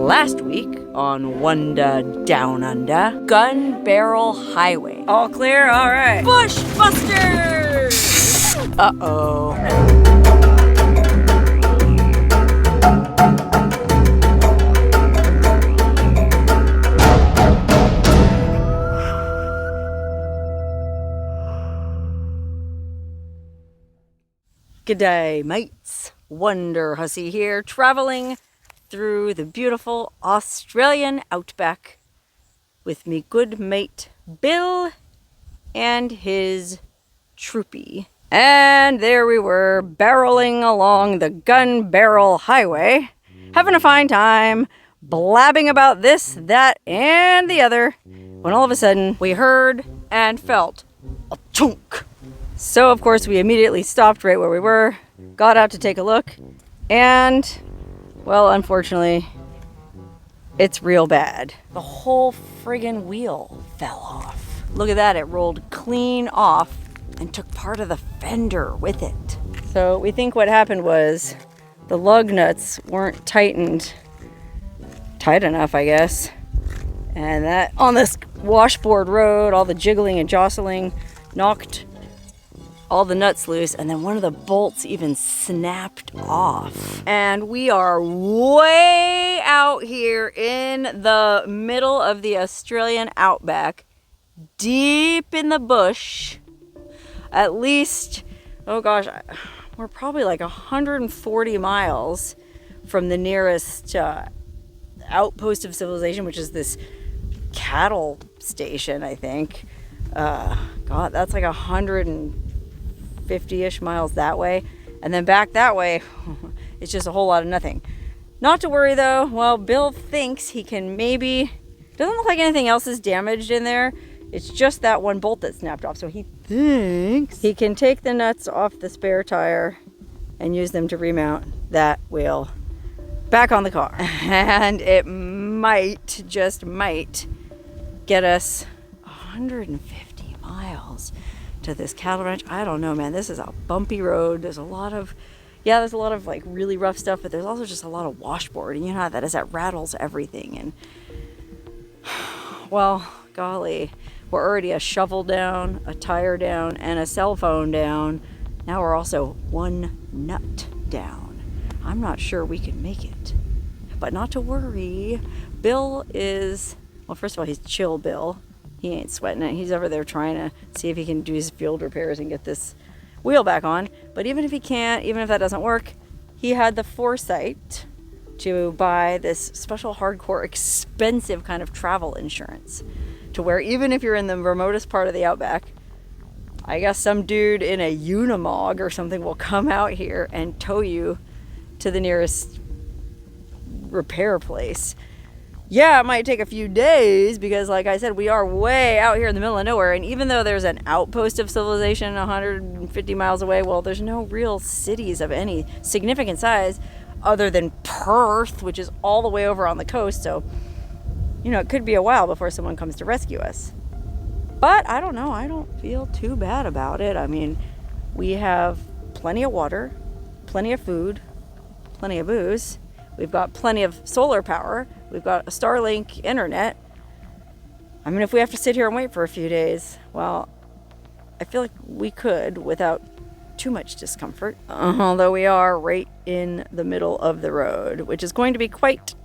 Last week on Wonder Down Under, Gunbarrel Highway. All clear? All right. Bushbusters! Uh-oh. G'day, mates. Wonderhussy here, traveling through the beautiful Australian Outback with me good mate Bill and his Troopy. And there we were, barreling along the Gunbarrel Highway, having a fine time, blabbing about this, that, and the other, when all of a sudden we heard and felt a chunk. So of course we immediately stopped right where we were, got out to take a look, and, well, unfortunately, it's real bad. The whole friggin' wheel fell off. Look at that, it rolled clean off and took part of the fender with it. So we think what happened was the lug nuts weren't tight enough, I guess. And that, on this washboard road, all the jiggling and jostling knocked all the nuts loose, and then one of the bolts even snapped off. And we are way out here in the middle of the Australian Outback, deep in the bush. At least, oh gosh, we're probably like 140 miles from the nearest outpost of civilization, which is this cattle station, I think. God, that's like 150-ish miles that way, and then back that way. It's just a whole lot of nothing. Not to worry though. Well, Bill thinks he can maybe, doesn't look like anything else is damaged in there. It's just that one bolt that snapped off, so he thinks he can take the nuts off the spare tire and use them to remount that wheel back on the car. And it might, just might, get us 150 miles to this cattle ranch. I don't know, man. This is a bumpy road. There's a lot of like really rough stuff, but there's also just a lot of washboard, and you know how that is, that rattles everything. And well, golly, we're already a shovel down, a tire down, and a cell phone down. Now we're also one nut down. I'm not sure we can make it, but not to worry. Bill is, well, first of all, he's chill Bill. He ain't sweating it. He's over there trying to see if he can do his field repairs and get this wheel back on. But even if he can't, even if that doesn't work, he had the foresight to buy this special hardcore expensive kind of travel insurance, to where even if you're in the remotest part of the Outback, I guess some dude in a Unimog or something will come out here and tow you to the nearest repair place. Yeah, it might take a few days because, like I said, we are way out here in the middle of nowhere. And even though there's an outpost of civilization 150 miles away, well, there's no real cities of any significant size other than Perth, which is all the way over on the coast. So, you know, it could be a while before someone comes to rescue us. But I don't know. I don't feel too bad about it. I mean, we have plenty of water, plenty of food, plenty of booze. We've got plenty of solar power. We've got a Starlink internet. I mean, if we have to sit here and wait for a few days, well, I feel like we could without too much discomfort. Although we are right in the middle of the road, which is going to be quite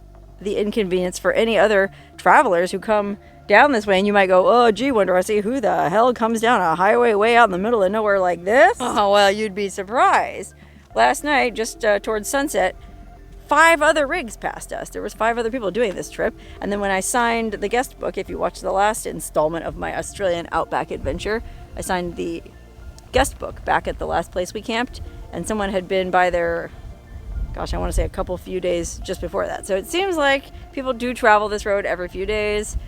the inconvenience for any other travelers who come down this way. And you might go, oh, gee, Wonderhussy, who the hell comes down a highway way out in the middle of nowhere like this? Oh, well, you'd be surprised. Last night, just towards sunset, 5 other rigs passed us. There was 5 other people doing this trip. And then when I signed the guest book, if you watched the last installment of my Australian Outback adventure, I signed the guest book back at the last place we camped. And someone had been by there, gosh, I want to say a few days just before that. So it seems like people do travel this road every few days.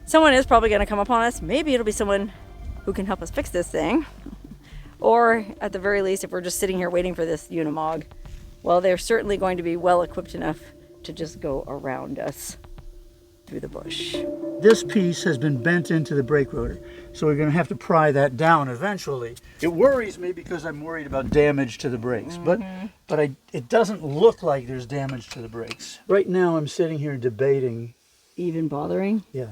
Someone is probably going to come upon us. Maybe it'll be someone who can help us fix this thing. Or at the very least, if we're just sitting here waiting for this Unimog, well, they're certainly going to be well equipped enough to just go around us. through the bush. This piece has been bent into the brake rotor, so we're going to have to pry that down eventually. It worries me because I'm worried about damage to the brakes, but it doesn't look like there's damage to the brakes. Right now I'm sitting here debating. Even bothering? Yeah.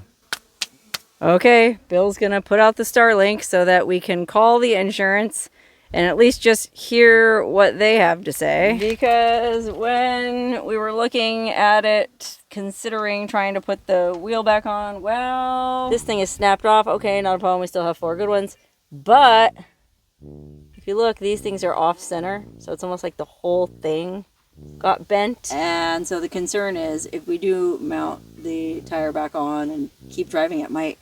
Okay, Bill's gonna put out the Starlink so that we can call the insurance and at least just hear what they have to say. Because when we were looking at it, considering trying to put the wheel back on, well, this thing is snapped off. Okay, not a problem, we still have 4 good ones. But if you look, these things are off center, so it's almost like the whole thing got bent. And so the concern is if we do mount the tire back on and keep driving, it might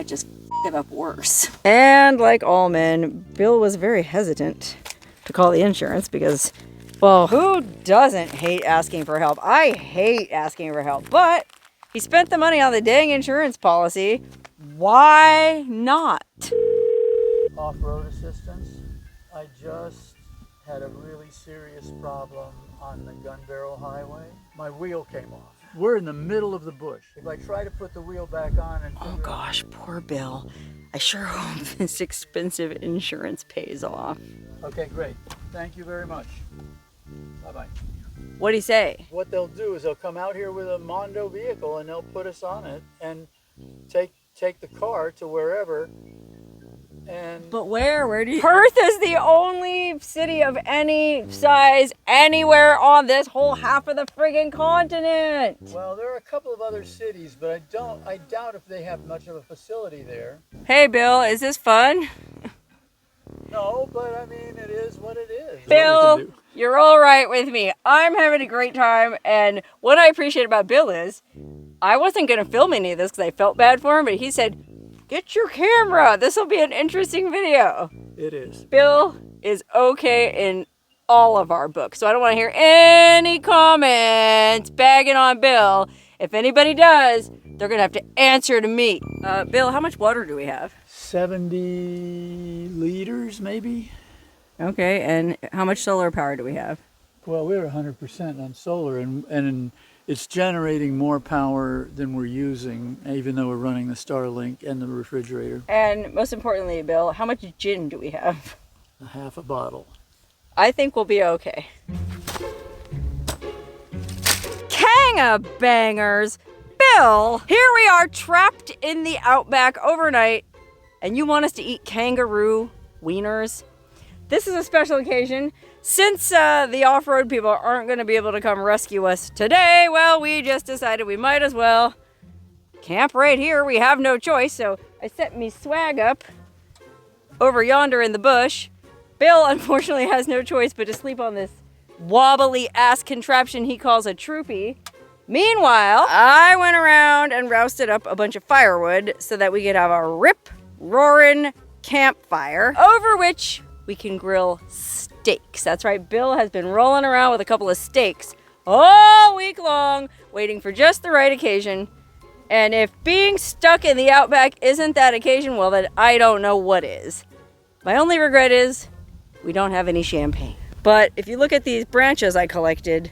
just f it up worse. And like all men, Bill was very hesitant to call the insurance because, well, who doesn't hate asking for help? I hate asking for help, but he spent the money on the dang insurance policy. Why not? Off-road assistance. I just had a really serious problem on the Gunbarrel highway. My wheel came off. We're in the middle of the bush. If I try to put the wheel back on and... Oh gosh, poor Bill. I sure hope this expensive insurance pays off. Okay, great. Thank you very much. Bye-bye. What'd he say? What they'll do is they'll come out here with a Mondo vehicle and they'll put us on it and take the car to wherever. And but where do you... Perth is the only city of any size anywhere on this whole half of the friggin' continent. Well, there are a couple of other cities, but I doubt if they have much of a facility there. Hey, Bill, is this fun? No, but I mean, it is what it is. Bill, you're all right with me. I'm having a great time, and what I appreciate about Bill is I wasn't going to film any of this because I felt bad for him, but he said, get your camera. This will be an interesting video. It is. Bill is okay in all of our books, so I don't want to hear any comments bagging on Bill. If anybody does, they're going to have to answer to me. Bill, how much water do we have? 70 liters, maybe. Okay, and how much solar power do we have? Well, we're 100% on solar, and it's generating more power than we're using, even though we're running the Starlink and the refrigerator. And most importantly, Bill, how much gin do we have? Half a bottle. I think we'll be okay. Kanga bangers! Bill, here we are trapped in the outback overnight, and you want us to eat kangaroo wieners? This is a special occasion. Since the off-road people aren't going to be able to come rescue us today, well, we just decided we might as well camp right here. We have no choice, so I set me swag up over yonder in the bush. Bill, unfortunately, has no choice but to sleep on this wobbly-ass contraption he calls a Troopy. Meanwhile, I went around and rousted up a bunch of firewood so that we could have a rip-roaring campfire over which we can grill steaks. That's right, Bill has been rolling around with a couple of steaks all week long, waiting for just the right occasion. And if being stuck in the outback isn't that occasion, well, then I don't know what is. My only regret is we don't have any champagne. But if you look at these branches I collected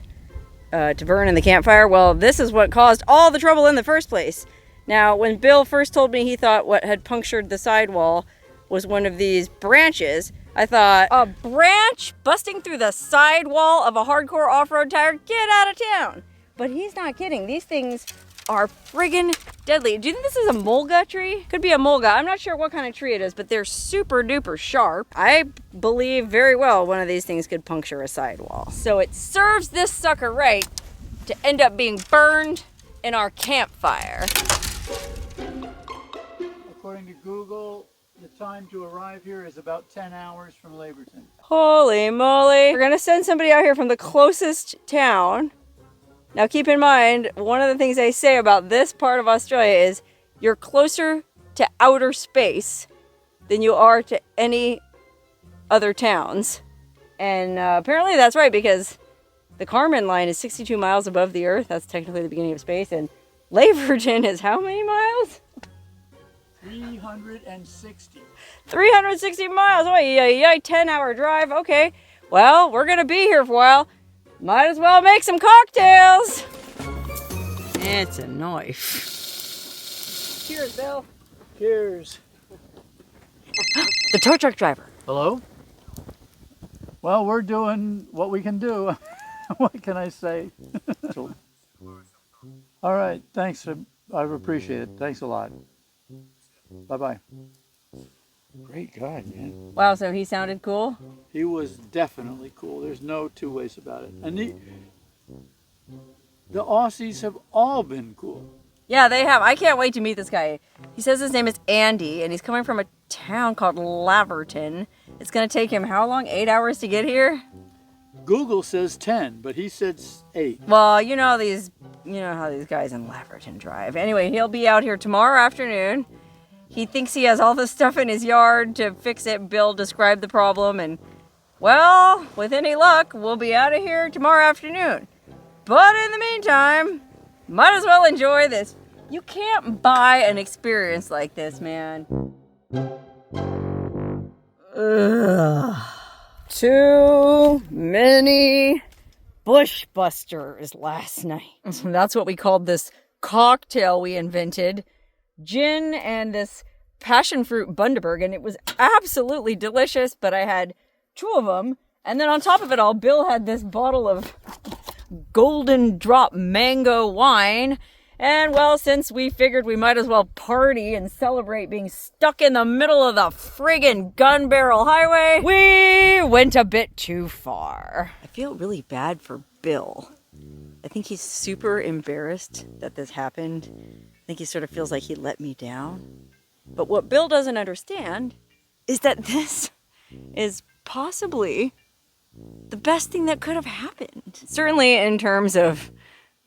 to burn in the campfire, well, this is what caused all the trouble in the first place. Now, when Bill first told me he thought what had punctured the sidewall was one of these branches, I thought, a branch busting through the sidewall of a hardcore off-road tire? Get out of town. But he's not kidding. These things are friggin' deadly. Do you think this is a mulga tree? Could be a mulga. I'm not sure what kind of tree it is, but they're super duper sharp. I believe very well one of these things could puncture a sidewall. So it serves this sucker right to end up being burned in our campfire. According to Google, the time to arrive here is about 10 hours from Laverton. Holy moly. We're gonna send somebody out here from the closest town. Now keep in mind, one of the things they say about this part of Australia is you're closer to outer space than you are to any other towns. And apparently that's right, because the Kármán line is 62 miles above the Earth. That's technically the beginning of space. And Laverton is how many miles? 360. 360 miles. Oh, yeah, 10-hour drive. Okay. Well, we're going to be here for a while. Might as well make some cocktails. It's a knife. Cheers, Bill. Cheers. The tow truck driver. Hello? Well, we're doing what we can do. What can I say? All right, thanks. I appreciate it. Thanks a lot. Bye-bye. Great guy, man. Wow, so he sounded cool? He was definitely cool. There's no two ways about it. And the Aussies have all been cool. Yeah, they have. I can't wait to meet this guy. He says his name is Andy, and he's coming from a town called Laverton. It's going to take him how long? 8 hours to get here? Google says 10, but he said 8. Well, you know how these guys in Laverton drive. Anyway, he'll be out here tomorrow afternoon. He thinks he has all the stuff in his yard to fix it. Bill described the problem, and well, with any luck, we'll be out of here tomorrow afternoon. But in the meantime, might as well enjoy this. You can't buy an experience like this, man. Ugh. Too many bushbusters last night. That's what we called this cocktail we invented. Gin and this passion fruit Bundaberg, and it was absolutely delicious, but I had 2 of them. And then on top of it all, Bill had this bottle of Golden Drop mango wine. And well, since we figured we might as well party and celebrate being stuck in the middle of the friggin' Gunbarrel highway, we went a bit too far. I feel really bad for Bill. I think he's super embarrassed that this happened. I think he sort of feels like he let me down. But what Bill doesn't understand is that this is possibly the best thing that could have happened. Certainly in terms of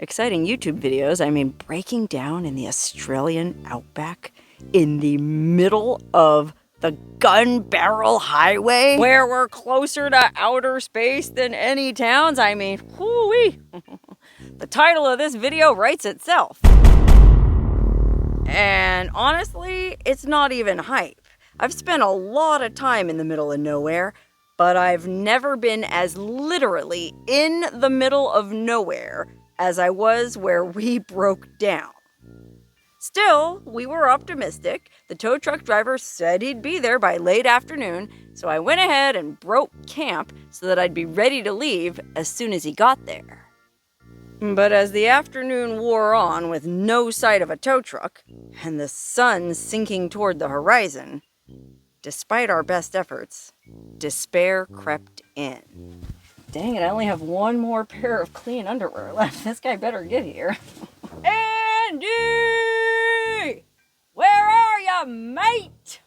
exciting YouTube videos. I mean, breaking down in the Australian Outback in the middle of the Gunbarrel Highway, where we're closer to outer space than any towns. I mean, whoo-wee. The title of this video writes itself. And honestly, it's not even hype. I've spent a lot of time in the middle of nowhere, but I've never been as literally in the middle of nowhere as I was where we broke down. Still, we were optimistic. The tow truck driver said he'd be there by late afternoon, so I went ahead and broke camp so that I'd be ready to leave as soon as he got there. But as the afternoon wore on with no sight of a tow truck and the sun sinking toward the horizon, despite our best efforts, despair crept in. Dang it, I only have one more pair of clean underwear left. This guy better get here. Andy! Where are ya, mate?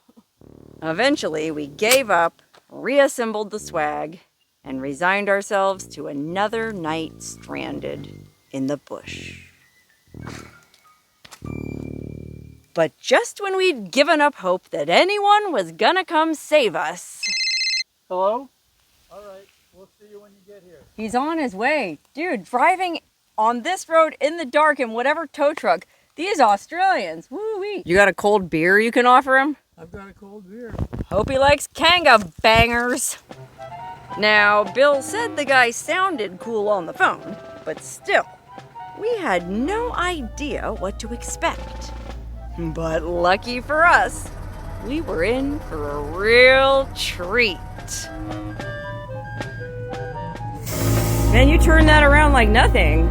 Eventually, we gave up, reassembled the swag, and resigned ourselves to another night stranded in the bush. But just when we'd given up hope that anyone was gonna come save us... Hello? All right, we'll see you when you get here. He's on his way. Dude, driving on this road in the dark in whatever tow truck. These Australians, woo-wee. You got a cold beer you can offer him? I've got a cold beer. Hope he likes Kanga bangers. Now, Bill said the guy sounded cool on the phone, but still, we had no idea what to expect. But lucky for us, we were in for a real treat. Man, you turned that around like nothing.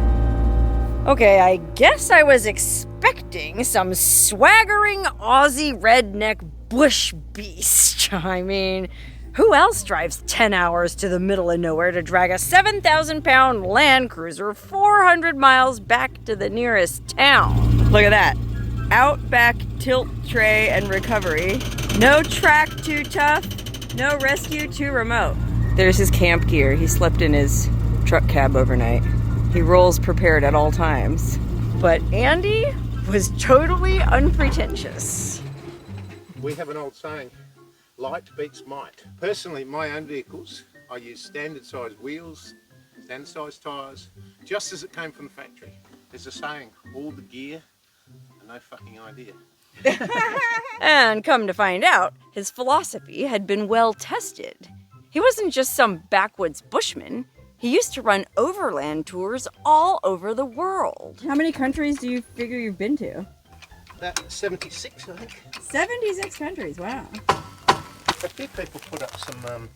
Okay, I guess I was expecting some swaggering Aussie redneck bush beast. I mean, who else drives 10 hours to the middle of nowhere to drag a 7,000-pound Land Cruiser 400 miles back to the nearest town? Look at that. Outback tilt tray and recovery. No track too tough, no rescue too remote. There's his camp gear. He slept in his truck cab overnight. He rolls prepared at all times. But Andy was totally unpretentious. We have an old saying, light beats might. Personally, my own vehicles, I use standard size wheels, standard size tyres, just as it came from the factory. There's a saying, all the gear, and no fucking idea. And come to find out, his philosophy had been well tested. He wasn't just some backwoods bushman. He used to run overland tours all over the world. How many countries do you figure you've been to? About 76, I think. 76 countries, wow. A few people put up some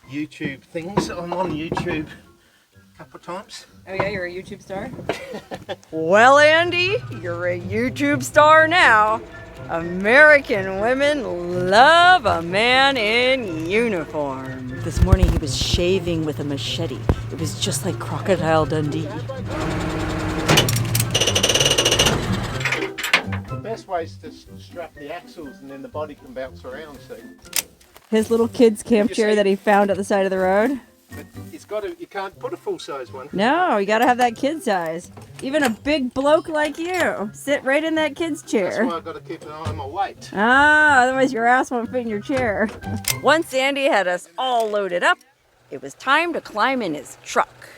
YouTube things. I'm on YouTube a couple of times. Oh yeah, you're a YouTube star? Well, Andy, you're a YouTube star now. American women love a man in uniform. This morning he was shaving with a machete. It was just like Crocodile Dundee. The best way is to strap the axles and then the body can bounce around, see. His little kid's camp chair that he found at the side of the road. But it's got to, you can't put a full-size one. No, you gotta have that kid size. Even a big bloke like you, sit right in that kid's chair. That's why I've got to keep an eye on my weight. Ah, otherwise your ass won't fit in your chair. Once Andy had us all loaded up, it was time to climb in his truck,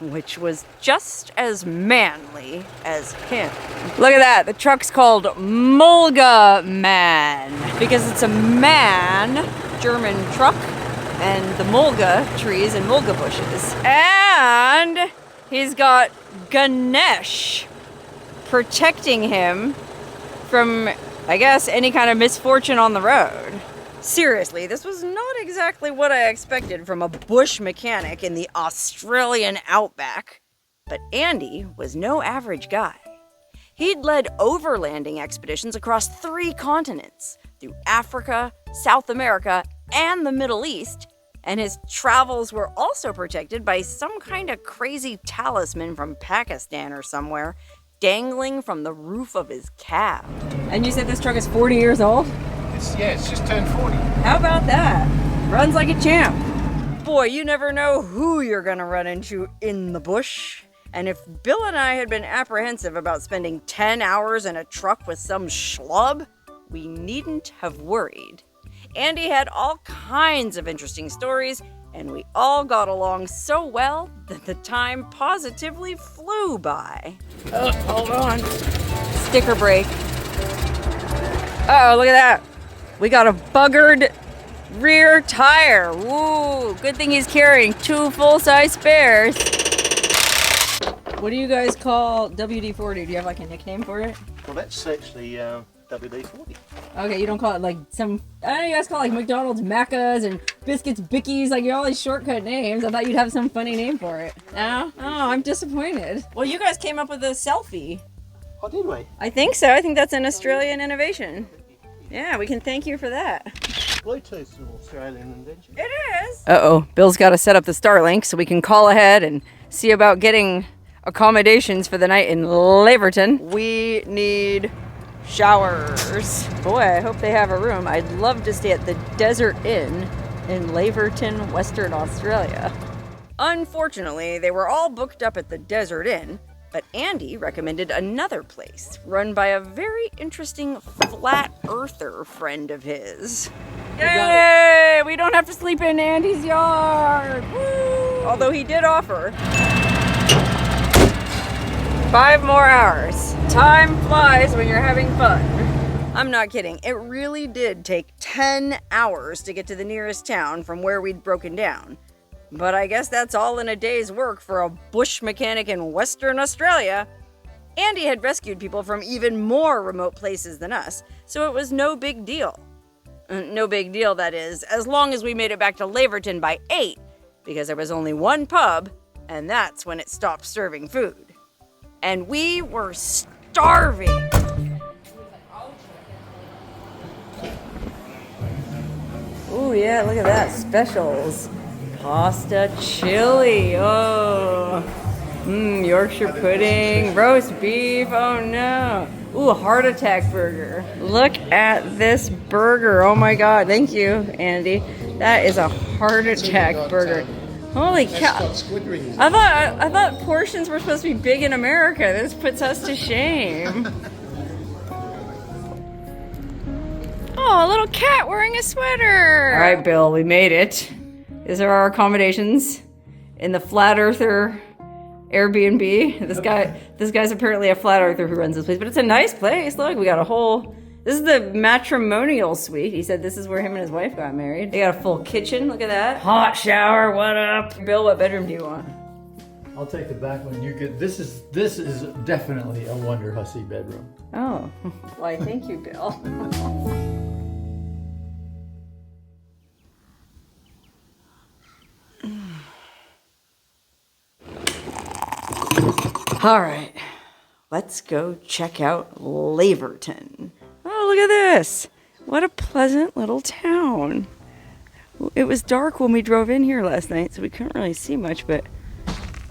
which was just as manly as him. Look at that, the truck's called Mulga Man, because it's a man German truck and the mulga trees and mulga bushes. And he's got Ganesh protecting him from, I guess, any kind of misfortune on the road. Seriously, this was not exactly what I expected from a bush mechanic in the Australian Outback. But Andy was no average guy. He'd led overlanding expeditions across 3 continents, through Africa, South America, and the Middle East, and his travels were also protected by some kind of crazy talisman from Pakistan or somewhere, dangling from the roof of his cab. And you said this truck is 40 years old? It's just turned 40. How about that? Runs like a champ. Boy, you never know who you're gonna run into in the bush. And if Bill and I had been apprehensive about spending 10 hours in a truck with some schlub, we needn't have worried. Andy had all kinds of interesting stories, and we all got along so well that the time positively flew by. Oh, hold on. Sticker break. Uh-oh, look at that. We got a buggered rear tire. Woo, good thing he's carrying 2 full-size spares. What do you guys call WD-40? Do you have like a nickname for it? Well, that's actually WD-40. Okay, you don't call it like some, I don't know, you guys call it like McDonald's Maccas and Biscuits Bickies, like you're all these shortcut names. I thought you'd have some funny name for it. No? Oh, I'm disappointed. Well, you guys came up with a selfie. Oh, did we? I think so. I think that's an Australian innovation. Yeah, we can thank you for that. Bluetooth's an Australian invention. It is. Uh-oh, Bill's got to set up the Starlink so we can call ahead and see about getting accommodations for the night in Laverton. We need showers. Boy, I hope they have a room. I'd love to stay at the Desert Inn in Laverton, Western Australia. Unfortunately, they were all booked up at the Desert Inn, but Andy recommended another place run by a very interesting flat earther friend of his. Yay! We don't have to sleep in Andy's yard. Woo! Although he did offer 5 more hours. Time flies when you're having fun. I'm not kidding. It really did take 10 hours to get to the nearest town from where we'd broken down. But I guess that's all in a day's work for a bush mechanic in Western Australia. Andy had rescued people from even more remote places than us, so it was no big deal. No big deal, that is, as long as we made it back to Laverton by 8, because there was only one pub, and that's when it stopped serving food. And we were starving. Ooh, yeah, look at that. Specials. Pasta chili. Oh. Yorkshire pudding. Roast beef. Oh, no. Ooh, a heart attack burger. Look at this burger. Oh, my God. Thank you, Andy. That is a heart attack burger. Holy cow. I thought portions were supposed to be big in America. This puts us to shame. Oh, a little cat wearing a sweater. All right, Bill, we made it. These are our accommodations in the Flat Earther Airbnb. This guy's apparently a flat earther who runs this place, but it's a nice place. Look, we got a whole This is the matrimonial suite. He said this is where him and his wife got married. They got a full kitchen, look at that. Hot shower, what up? Bill, what bedroom do you want? I'll take the back one. You could. This is definitely a wonderhussy bedroom. Oh, why thank you, Bill. All right, let's go check out Laverton. Oh, look at this. What a pleasant little town. It was dark when we drove in here last night, so we couldn't really see much, but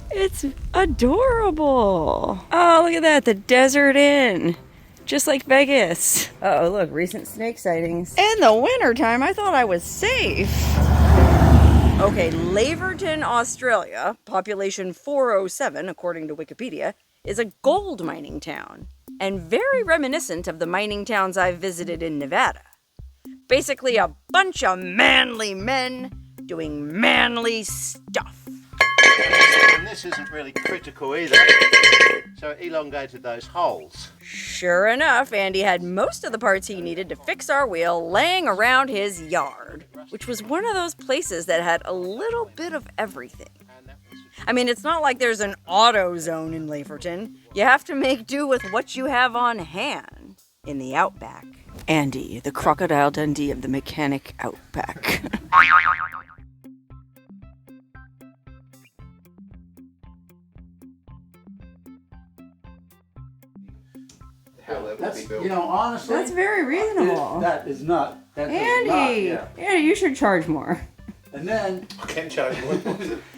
it's adorable. Oh, look at that, the Desert Inn. Just like Vegas. Uh-oh, look, recent snake sightings. In the wintertime, I thought I was safe. Okay, Laverton, Australia, population 407, according to Wikipedia, is a gold mining town, and very reminiscent of the mining towns I've visited in Nevada. Basically a bunch of manly men doing manly stuff. And this isn't really critical either, so it elongated those holes. Sure enough, Andy had most of the parts he needed to fix our wheel laying around his yard, which was one of those places that had a little bit of everything. I mean, it's not like there's an auto zone in Laverton. You have to make do with what you have on hand in the Outback. Andy, the Crocodile Dundee of the mechanic Outback. That's, you know, honestly. That's very reasonable. That is not. That Andy, Andy, you should charge more. And then I can charge more.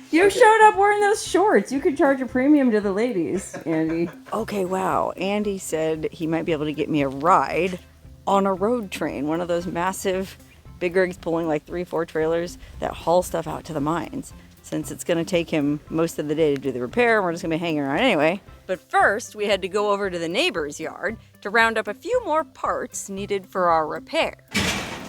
You showed up wearing those shorts. You could charge a premium to the ladies, Andy. Okay, wow. Andy said he might be able to get me a ride on a road train, one of those massive big rigs pulling like 3-4 trailers that haul stuff out to the mines. Since it's going to take him most of the day to do the repair, and we're just going to be hanging around anyway. But first, we had to go over to the neighbor's yard to round up a few more parts needed for our repair.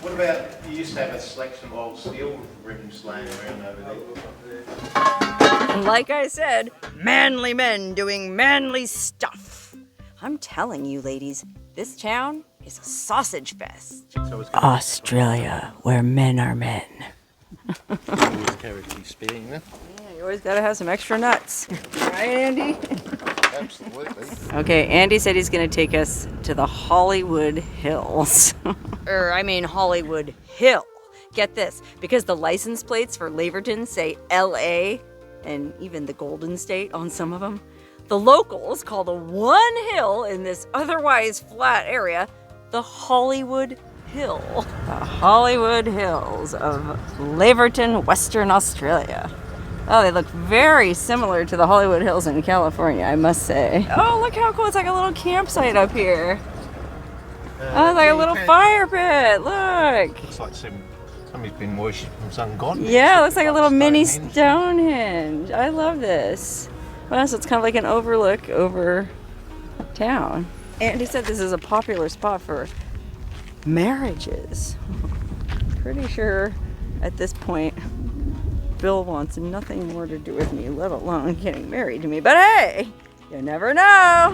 What about, you used to have a selection of old steel rims laying around over there. Like I said, manly men doing manly stuff. I'm telling you, ladies, this town is a sausage fest. Australia, where men are men. Always carry two speeding there. Yeah, you always gotta have some extra nuts. Right, Andy? Absolutely. Okay, Andy said he's gonna take us to the Hollywood Hills. Hollywood Hill. Get this, because the license plates for Laverton say LA and even the Golden State on some of them, the locals call the one hill in this otherwise flat area the Hollywood Hill. The Hollywood Hills of Laverton, Western Australia. Oh, they look very similar to the Hollywood Hills in California, I must say. Oh, look how cool. It's like a little campsite up here. Oh, it's like a little fire pit. Look. Looks like somebody's been worshipping some god. Yeah, it looks like a little mini Stonehenge. I love this. Well, so it's kind of like an overlook over town. Andy said this is a popular spot for marriages. Pretty sure at this point Bill wants nothing more to do with me, let alone getting married to me. But hey, you never know.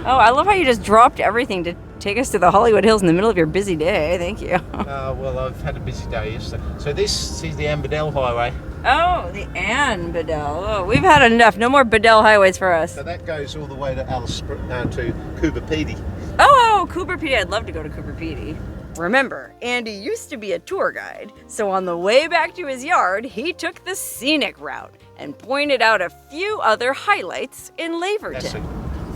Oh, I love how you just dropped everything to take us to the Hollywood Hills in the middle of your busy day. Thank you. Well, I've had a busy day yesterday. So this is the Bedell Highway. Oh, the Ann Bedell. Oh, we've had enough. No more Bedell highways for us. So that goes all the way to to Coober Pedy. Oh, Coober Pedy. I'd love to go to Coober Pedy. Remember, Andy used to be a tour guide, so on the way back to his yard, he took the scenic route and pointed out a few other highlights in Laverton. That's a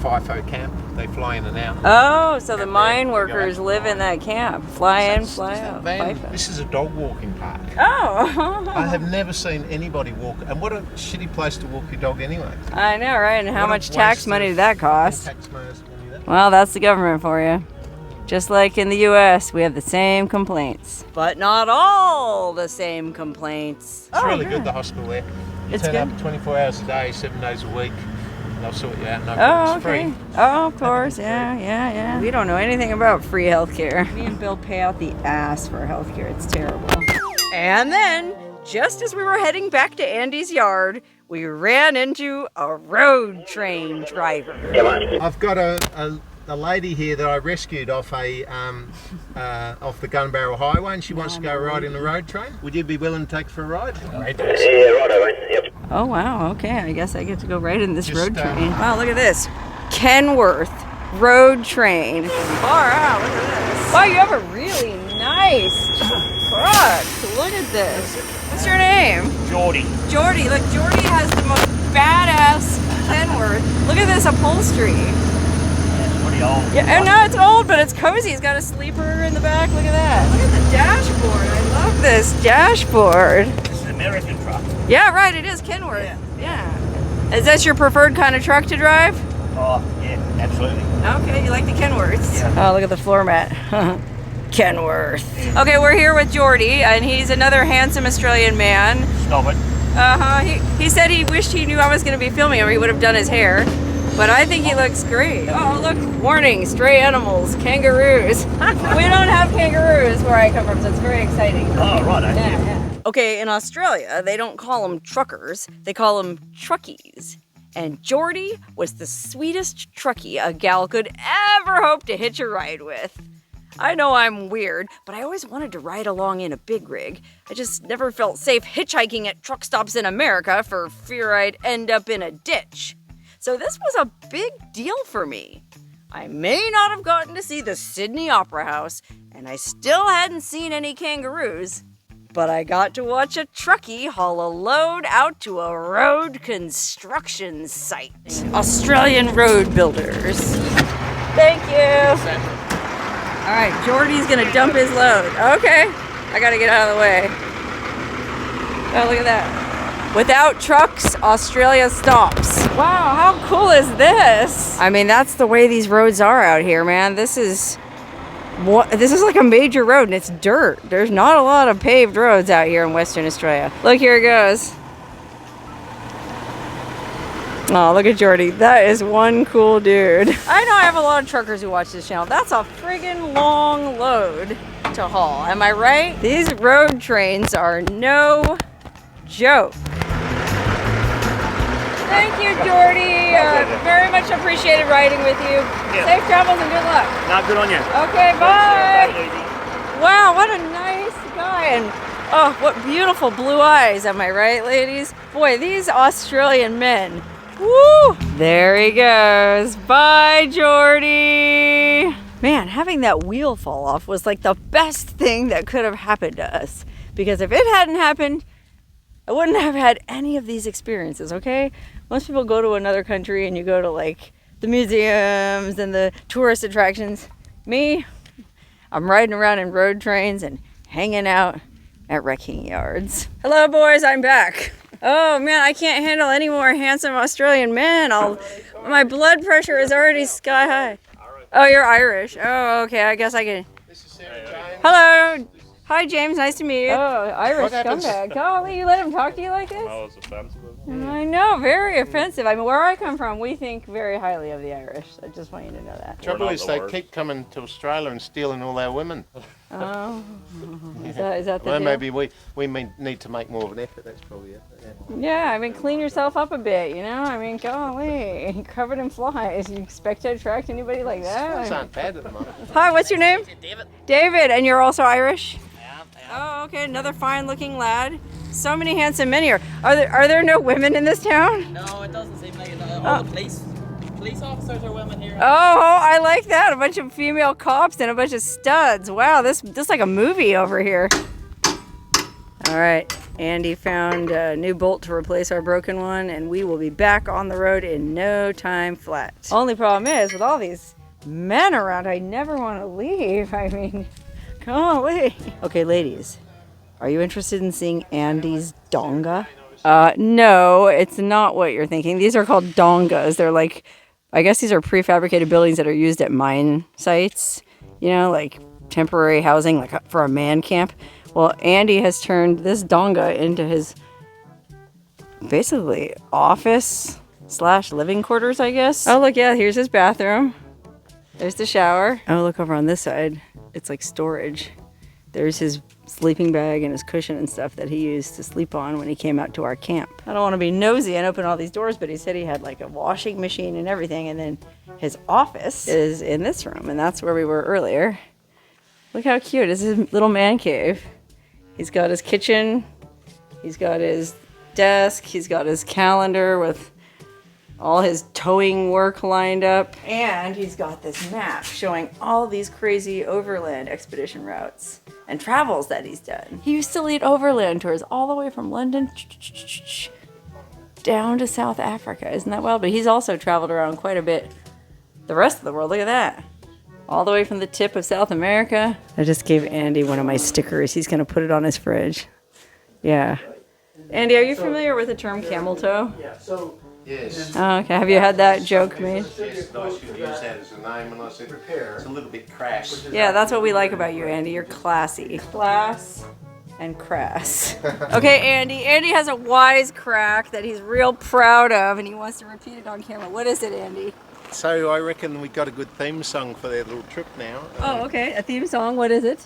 FIFO camp. They fly in and out. Oh, so the mine workers live in that camp. Fly in, fly out. This is a dog walking park. Oh. I have never seen anybody walk, and what a shitty place to walk your dog anyway. I know, right? And how much tax money did that cost? Tax money, that. Well, that's the government for you. Just like in the U.S., we have the same complaints. But not all the same complaints. It's really good, the hospital there. You It's turn good. up 24 hours a day, 7 days a week. They'll sort you out. No Oh, problem. It's okay. free. Oh, of course. Yeah. We don't know anything about free healthcare. Me and Bill pay out the ass for healthcare. It's terrible. And then, just as we were heading back to Andy's yard, we ran into a road train driver. I've got a a lady here that I rescued off a off the Gunbarrel Highway, and she wants to go riding the road train. Would you be willing to take her for a ride? Yeah, righto, mate. Yep. Oh wow, okay, I guess I get to go right in this Just, road train. Wow, look at this. Kenworth road train. Far out, look at this. Wow, you have a really nice truck. Look at this. What's your name? Geordie. Geordie. Look, Geordie has the most badass Kenworth. Look at this upholstery. Pretty old. Yeah, and no, it's old, but it's cozy. It's got a sleeper in the back. Look at that. Look at the dashboard. I love this dashboard. This is an American truck. Yeah, right, it is Kenworth. Yeah. Is this your preferred kind of truck to drive? Oh, yeah, absolutely. Okay, you like the Kenworths? Yeah. Oh, look at the floor mat. Kenworth. Okay, we're here with Geordie, and he's another handsome Australian man. Stop it. He said he wished he knew I was going to be filming him, or he would have done his hair. But I think he looks great. Oh, look, warning, stray animals, kangaroos. We don't have kangaroos where I come from, so it's very exciting. Oh, right. Yeah. Okay, in Australia, they don't call them truckers, they call them truckies. And Geordie was the sweetest truckie a gal could ever hope to hitch a ride with. I know I'm weird, but I always wanted to ride along in a big rig. I just never felt safe hitchhiking at truck stops in America for fear I'd end up in a ditch. So this was a big deal for me. I may not have gotten to see the Sydney Opera House, and I still hadn't seen any kangaroos, but I got to watch a truckie haul a load out to a road construction site. Australian road builders. Thank you. All right, Geordie's gonna dump his load. Okay, I gotta get out of the way. Oh, look at that. Without trucks, Australia stops. Wow, how cool is this? I mean, that's the way these roads are out here, man. This is like a major road, and it's dirt. There's not a lot of paved roads out here in Western Australia. Look, here it goes. Oh, look at Geordie. That is one cool dude. I know I have a lot of truckers who watch this channel. That's a friggin' long load to haul. Am I right? These road trains are no joke. Thank you, Geordie. Very much appreciated riding with you. Yeah. Safe travels and good luck. No, good on you. Okay, bye. Take it easy. Wow, what a nice guy. And oh, what beautiful blue eyes. Am I right, ladies? Boy, these Australian men. Woo! There he goes. Bye, Geordie. Man, having that wheel fall off was like the best thing that could have happened to us. Because if it hadn't happened, I wouldn't have had any of these experiences, okay? Most people go to another country and you go to like the museums and the tourist attractions. Me, I'm riding around in road trains and hanging out at wrecking yards. Hello, boys, I'm back. Oh man, I can't handle any more handsome Australian men. My blood pressure is already sky high. Oh, you're Irish. Oh, okay, I guess I can. This is Sarah James. Hello. Hi, James. Nice to meet you. Oh, Irish scumbag. Golly, you let him talk to you like this? Oh, it's offensive. I know, very offensive. I mean, where I come from, we think very highly of the Irish. I just want you to know that. Trouble not is the they worst. keep coming to Australia and stealing all our women. Oh, is that the Well, deal? maybe we need to make more of an effort. That's probably it. Yeah. Yeah, I mean, clean yourself up a bit, you know? I mean, golly, covered in flies. You expect to attract anybody like Those that? aren't bad at the moment. Hi, what's your name? David. David, and you're also Irish? Yeah. Oh, okay, another fine-looking lad. So many handsome men here. Are there no women in this town? No, it doesn't seem like it. All the police officers are women here. Oh, I like that. A bunch of female cops and a bunch of studs. Wow, this is like a movie over here. All right, Andy found a new bolt to replace our broken one, and we will be back on the road in no time flat. Only problem is, with all these men around, I never want to leave. I mean, golly. Okay, ladies, are you interested in seeing Andy's donga? No, it's not what you're thinking. These are called dongas. They're like, I guess these are prefabricated buildings that are used at mine sites, you know, like temporary housing, like for a man camp. Well, Andy has turned this donga into his basically office / living quarters, I guess. Oh, look, yeah, here's his bathroom. There's the shower. Oh, look over on this side. It's like storage. There's his sleeping bag and his cushion and stuff that he used to sleep on when he came out to our camp. I don't want to be nosy and open all these doors, but he said he had like a washing machine and everything, and then his office is in this room, and that's where we were earlier. Look how cute. This is his little man cave. He's got his kitchen, he's got his desk, he's got his calendar with all his towing work lined up, and he's got this map showing all these crazy overland expedition routes and travels that he's done. He used to lead overland tours all the way from London down to South Africa. Isn't that wild? But he's also traveled around quite a bit the rest of the world. Look at that. All the way from the tip of South America. I just gave Andy one of my stickers. He's gonna put it on his fridge. Yeah. Andy, are you familiar with the term camel toe? Yeah, so Yes. Oh, okay. Have you had that joke made? Yes, nice you use that as a name, and I said it's a little bit crass. Yeah, that's what we like about you, Andy. You're classy. Class and crass. Okay, Andy. Andy has a wise crack that he's real proud of, and he wants to repeat it on camera. What is it, Andy? So I reckon we got a good theme song for their little trip now. Oh, okay. A theme song. What is it?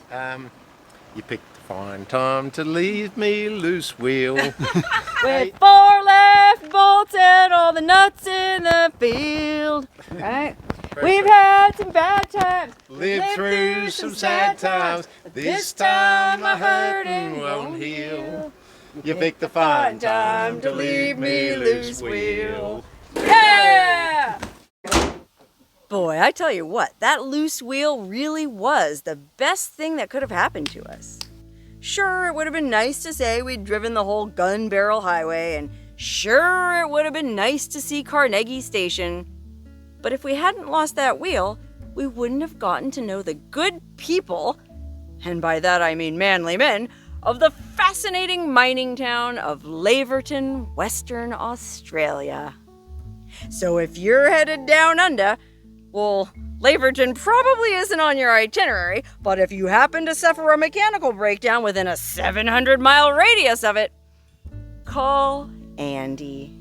You picked a fine time to leave me loose wheel. With 4 left bolts and all the nuts in the field. Right? We've had some bad times. Lived through some sad times. This time my hurting won't heal. You picked a fine time to leave me loose wheel. Yeah! Boy, I tell you what, that loose wheel really was the best thing that could have happened to us. Sure, it would have been nice to say we'd driven the whole Gunbarrel highway, and sure, it would have been nice to see Carnegie Station. But if we hadn't lost that wheel, we wouldn't have gotten to know the good people, and by that I mean manly men, of the fascinating mining town of Laverton, Western Australia. So if you're headed down under, well, Laverton probably isn't on your itinerary, but if you happen to suffer a mechanical breakdown within a 700-mile radius of it, call Andy.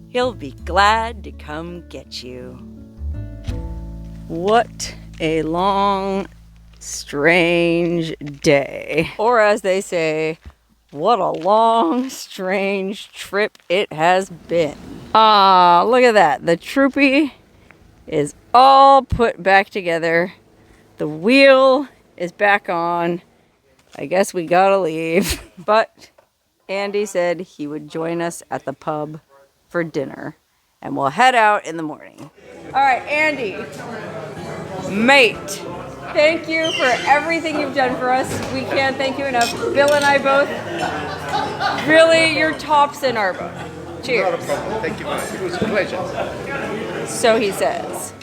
He'll be glad to come get you. What a long, strange day. Or as they say, what a long, strange trip it has been. Ah, look at that. The Troopy is all put back together. The wheel is back on. I guess we gotta leave. But Andy said he would join us at the pub for dinner, and we'll head out in the morning. All right, Andy, mate, thank you for everything you've done for us. We can't thank you enough. Bill and I both, really, you're tops in our boat. Cheers. Not a problem. Thank you, mate. It was a pleasure. So he says.